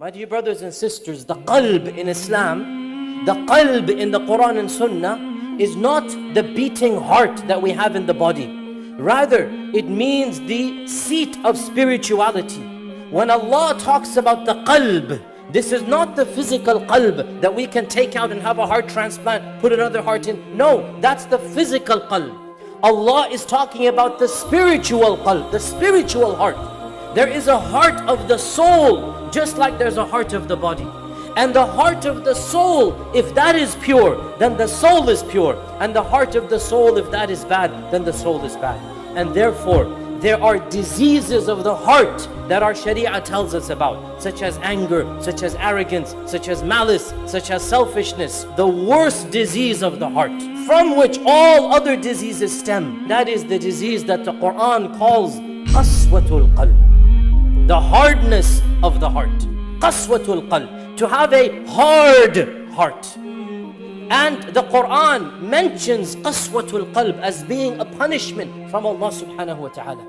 My dear brothers and sisters, the qalb in Islam, the qalb in the Quran and Sunnah is not the beating heart that we have in the body. Rather, it means the seat of spirituality. When Allah talks about the qalb, this is not the physical qalb that we can take out and have a heart transplant, put another heart in. No, that's the physical qalb. Allah is talking about the spiritual qalb, the spiritual heart. There is a heart of the soul, just like there's a heart of the body. And the heart of the soul, if that is pure, then the soul is pure. And the heart of the soul, if that is bad, then the soul is bad. And therefore, there are diseases of the heart that our Sharia tells us about, such as anger, such as arrogance, such as malice, such as selfishness. The worst disease of the heart, from which all other diseases stem, that is the disease that the Quran calls qaswatul qalb, the hardness of the heart. Qaswatul qalb, to have a hard heart. And the Quran mentions qaswatul qalb as being a punishment from Allah subhanahu wa ta'ala.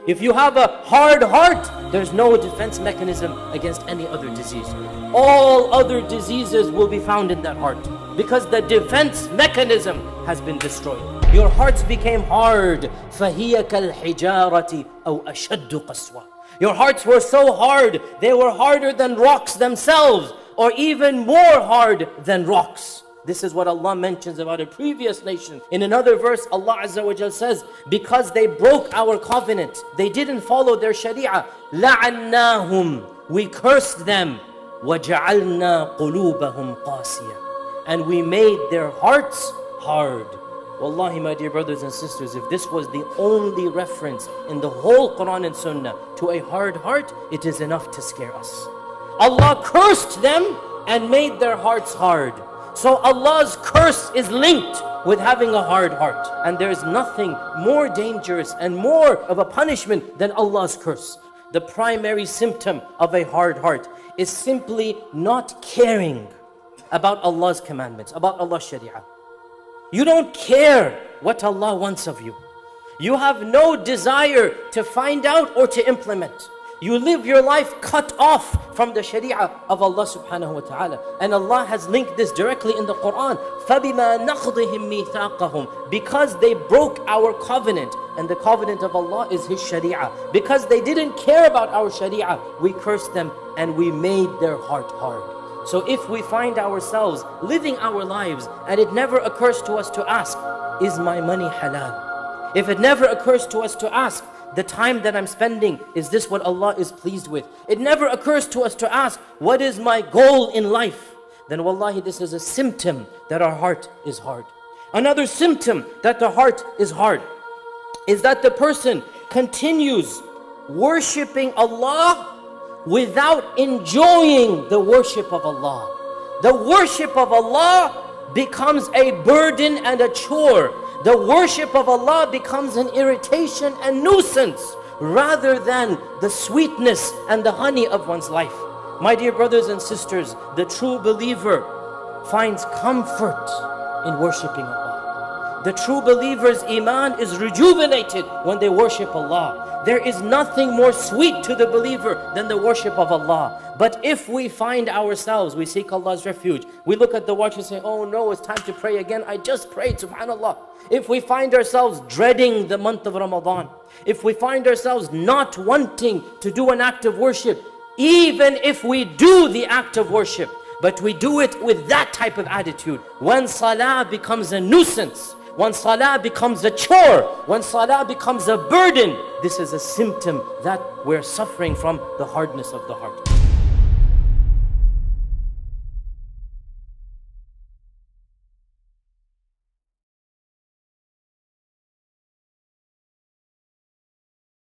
If you have a hard heart, there's no defense mechanism against any other disease. All other diseases will be found in that heart, because the defense mechanism has been destroyed. Your hearts became hard. فَهِيَ كَالْحِجَارَةِ أَوْ أَشَدُّ قَسْوَةً. Your hearts were so hard, they were harder than rocks themselves, or even more hard than rocks. This is what Allah mentions about a previous nation. In another verse, Allah Azza wa Jal says, because they broke our covenant, they didn't follow their sharia, لَعَنَّاهُمْ, we cursed them, وَجَعَلْنَا قُلُوبَهُمْ قَاسِيَةً, and we made their hearts hard. Wallahi, my dear brothers and sisters, if this was the only reference in the whole Quran and Sunnah to a hard heart, it is enough to scare us. Allah cursed them and made their hearts hard. So Allah's curse is linked with having a hard heart. And there is nothing more dangerous and more of a punishment than Allah's curse. The primary symptom of a hard heart is simply not caring about Allah's commandments, about Allah's sharia. You don't care what Allah wants of you. You have no desire to find out or to implement. You live your life cut off from the sharia of Allah subhanahu wa ta'ala. And Allah has linked this directly in the Quran. فَبِمَا نَقْضِهِمْ مِيثَاقَهُمْ, because they broke our covenant. And the covenant of Allah is His sharia. Because they didn't care about our sharia, we cursed them and we made their heart hard. So if we find ourselves living our lives and it never occurs to us to ask, is my money halal? If it never occurs to us to ask, the time that I'm spending, is this what Allah is pleased with? It never occurs to us to ask, what is my goal in life? Then wallahi, this is a symptom that our heart is hard. Another symptom that the heart is hard is that the person continues worshipping Allah without enjoying the worship of Allah. The worship of Allah becomes a burden and a chore. The worship of Allah becomes an irritation and nuisance rather than the sweetness and the honey of one's life. My dear brothers and sisters, the true believer finds comfort in worshiping Allah. The true believer's iman is rejuvenated when they worship Allah. There is nothing more sweet to the believer than the worship of Allah. But if we find ourselves, we seek Allah's refuge, we look at the watch and say, oh no, it's time to pray again. I just prayed, subhanAllah. If we find ourselves dreading the month of Ramadan, if we find ourselves not wanting to do an act of worship, even if we do the act of worship, but we do it with that type of attitude, when salah becomes a nuisance, when salah becomes a chore, when salah becomes a burden, this is a symptom that we're suffering from the hardness of the heart.